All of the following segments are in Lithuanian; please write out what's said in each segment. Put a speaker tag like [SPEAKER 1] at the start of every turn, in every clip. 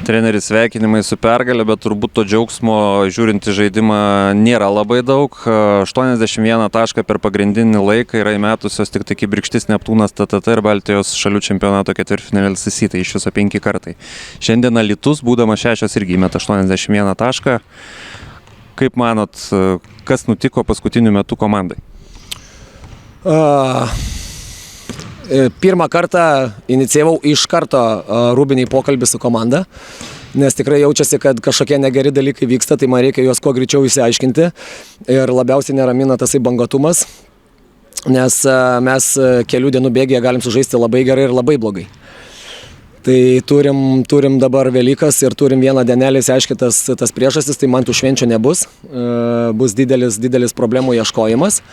[SPEAKER 1] Treneris, sveikinimai su pergalė, bet turbūt to džiaugsmo žiūrint į žaidimą nėra labai daug. 81 tašką per pagrindinį laiką yra įmetusios tik tai Kibirkštis, Neptūnas, TTT ir Baltijos šalių čempionato ketvirtfinalio LCC, tai iš viso 5 kartai. Šiandien Alytus, būdamas 6 irgi įmeta 81 tašką. Kaip manot, kas nutiko paskutiniu metu komandai?
[SPEAKER 2] Pirmą kartą inicijavau iš karto rūbinį pokalbį su komanda, nes tikrai jaučiasi, kad kažkokie negeri dalykai vyksta, tai man reikia juos kuo greičiau išsiaiškinti ir labiausiai neramina tasai banguotumas, nes mes kelių dienų bėgyje galim sužaisti labai gerai ir labai blogai. Tai turim dabar Velykas ir turim vieną dienelį išsiaiškinti tas priežastis, tai man tų švenčių nebus, bus didelis problemų ieškojimas.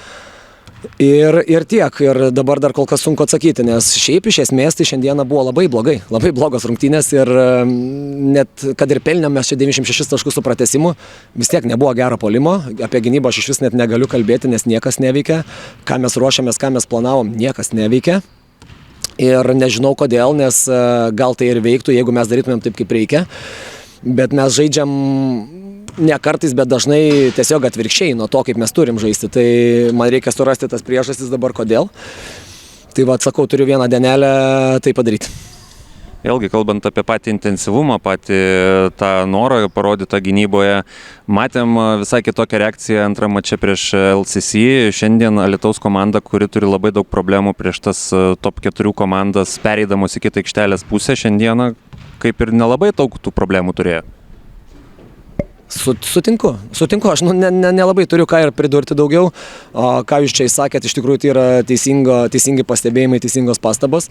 [SPEAKER 2] Ir tiek, ir dabar dar kol kas sunku atsakyti, nes šiaip iš esmės tai šiandieną buvo labai blogos rungtynės ir net kad ir pelnėm mes čia 96 taškus su pratęsimu, vis tiek nebuvo gero puolimo, apie gynybą aš iš vis net negaliu kalbėti, nes niekas neveikia, ką mes ruošiamės, ką mes planavom, niekas neveikia ir nežinau kodėl, nes gal tai ir veiktų, jeigu mes darytumėm taip kaip reikia, bet mes žaidžiam ne kartais, bet dažnai tiesiog atvirkščiai nuo to, kaip mes turim žaisti. Tai man reikia surasti tas priežastis dabar kodėl. Tai va, atsakau, turiu vieną dienelę tai padaryti.
[SPEAKER 1] Vėlgi, kalbant apie patį intensyvumą, patį tą norą parodytą gynyboje, matėm visai kitokią reakciją antrą mačą prieš LCC. Šiandien Alytaus komanda, kuri turi labai daug problemų prieš tas top 4 komandas, pereidamos į kitą aikštelės pusę, šiandieną kaip ir nelabai daug tų problemų turėjo.
[SPEAKER 2] Sutinku, aš nelabai turiu ką ir pridurti daugiau, ką jūs čia įsakėt, iš tikrųjų tai yra teisingi pastebėjimai, teisingos pastabos,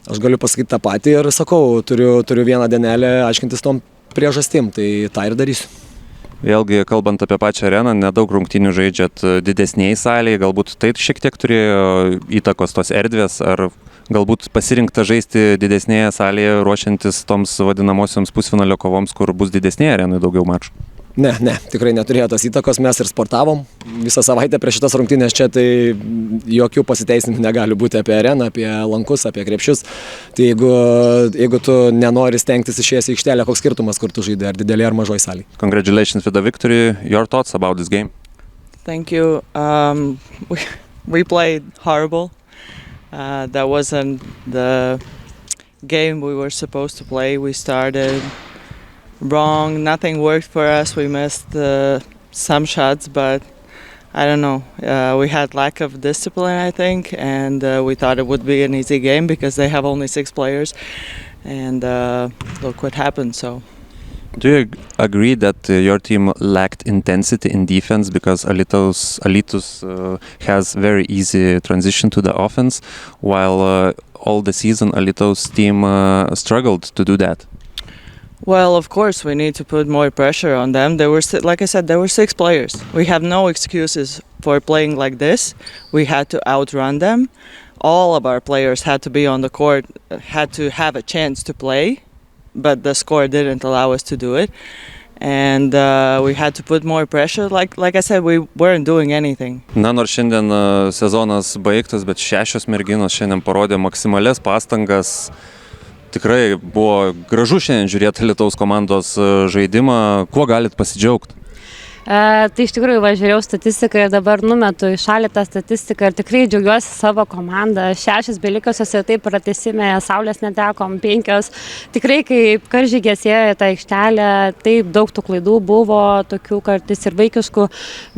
[SPEAKER 2] aš galiu pasakyti tą patį ir sakau, turiu vieną dienelę aiškintis tom priežastim, tai tą ir darysiu.
[SPEAKER 1] Vėlgi, kalbant apie pačią areną, nedaug rungtynių žaidžiat didesniai salėje, galbūt tai šiek tiek turėjo įtakos tos erdvės, ar galbūt pasirinkta žaisti didesnėje salėje, ruošiantis toms vadinamosioms pusfinalio kovoms, kur bus didesnėje arenoje daugiau mačų?
[SPEAKER 2] Ne, tikrai neturėjo tos įtakos, mes ir sportavom visą savaitę prieš šitas rungtynės čia, tai jokių pasiteisinimų negali būti apie areną, apie lankus, apie krepšius. Tai jeigu tu nenori stengtis išėjęs į aikštelę, koks skirtumas, kur tu žaidai, ar didelė ar mažoj salėje.
[SPEAKER 1] Congratulations with the victory. Your thoughts about this game?
[SPEAKER 3] Thank you. We played horrible. That wasn't the game we were supposed to play. We started wrong, nothing worked for us. We missed some shots, but I don't know. We had lack of discipline, I think, and we thought it would be an easy game because they have only 6 players, and look what happened. So.
[SPEAKER 1] Do you agree that your team lacked intensity in defense because Alytus has very easy transition to the offense, while all the season Alytus team struggled to do that?
[SPEAKER 3] Well, of course, we need to put more pressure on them. Like I said, there were 6 players. We have no excuses for playing like this. We had to outrun them. All of our players had to be on the court, had to have a chance to play, but the score didn't allow us to do it. And we had to put more pressure. Like I said, we weren't doing anything.
[SPEAKER 1] Na, nors šiandien sezonas baigtas, bet 6 merginos šiandien parodė maksimalias pastangas. Tikrai buvo gražu šiandien žiūrėti Alytaus komandos žaidimą. Kuo galit pasidžiaugti?
[SPEAKER 4] Tai iš tikrųjų žiūrėjau statistiką ir dabar numetu į šalį tą statistiką ir tikrai džiaugiuosi savo komandą. 6 belikosios ir taip pratęsime, saulės netekom, 5. Tikrai kaip karžį gesėjo tą aikštelę, taip daug tų klaidų buvo, tokių kartais ir vaikiškų,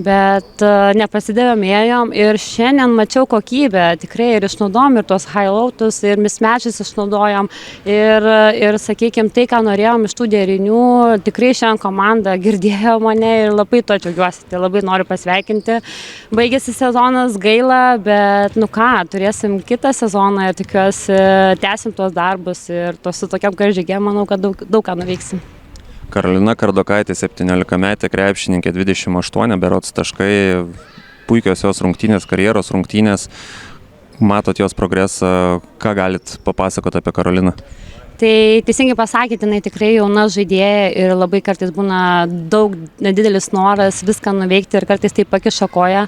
[SPEAKER 4] bet nepasidavėm ėjom ir šiandien mačiau kokybę, tikrai ir išnaudojom ir tuos highlightus ir mismatches išnaudojom ir sakykime, tai, ką norėjom iš tų derinių, tikrai šiandien komanda girdėjo mane ir labai to džiaugiuosi, tai labai noriu pasveikinti. Baigėsi sezonas, gaila, bet turėsim kitą sezoną ir tikiuosi tęsim tuos darbus ir su tokiam karžygėm, manau, kad daug ką nuveiksim.
[SPEAKER 1] Karolina Kardokaitė, 17-metė krepšininkė, 28 berods taškai, puikios jos rungtynės, karjeros rungtynės. Matot jos progresą, ką galit papasakoti apie Karoliną?
[SPEAKER 4] Tai teisingai pasakėte, jinai tikrai jauna žaidėja ir labai kartais būna daug nedidelis noras viską nuveikti ir kartais tai pakiša koją,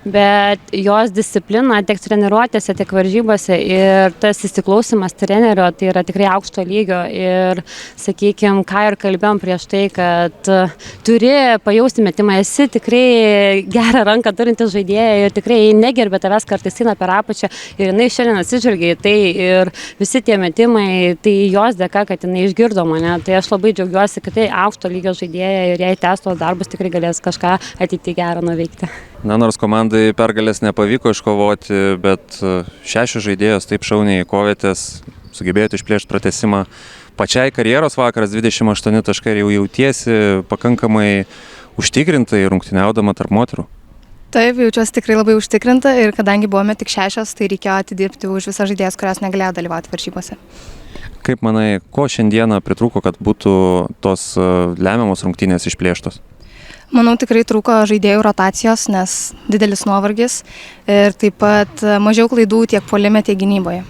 [SPEAKER 4] bet jos disciplina tiek treniruotėse, tiek varžybose ir tas įsiklausimas trenerio tai yra tikrai aukšto lygio ir, sakykime, ką ir kalbėjom prieš tai, kad turi pajausti metimą, esi tikrai gerą ranką turintis žaidėja ir tikrai negerbė tavęs, kartais eina per apačią ir jinai šiandien atsižvelgia į tai ir visi tie metimai, tai jos dėka, kad jinai išgirdo mane, tai aš labai džiaugiuosi, kad tai aukšto lygio žaidėja ir jei tęs tuos darbus tikrai galės kažką ateityje gerą nuveikti.
[SPEAKER 1] Na, nors komandai pergalės nepavyko iškovoti, bet 6 žaidėjos taip šauniai kovėtės, sugebėjote išplėšti pratęsimą. Pačiai karjeros vakaras 28 taškai ir jau jautiesi pakankamai užtikrintai rungtyniaudama tarp moterų.
[SPEAKER 5] Taip, jaučiuosi tikrai labai užtikrinta ir kadangi buvome tik 6, tai reikėjo atidirbti už visas žaidėjas, kurios negalėjo dalyvauti varžybose.
[SPEAKER 1] Kaip manai, ko šiandieną pritrūko, kad būtų tos lemiamos rungtynės išplėštos?
[SPEAKER 5] Manau, tikrai trūko žaidėjų rotacijos, nes didelis nuovargis ir taip pat mažiau klaidų tiek puolime, tiek gynyboje.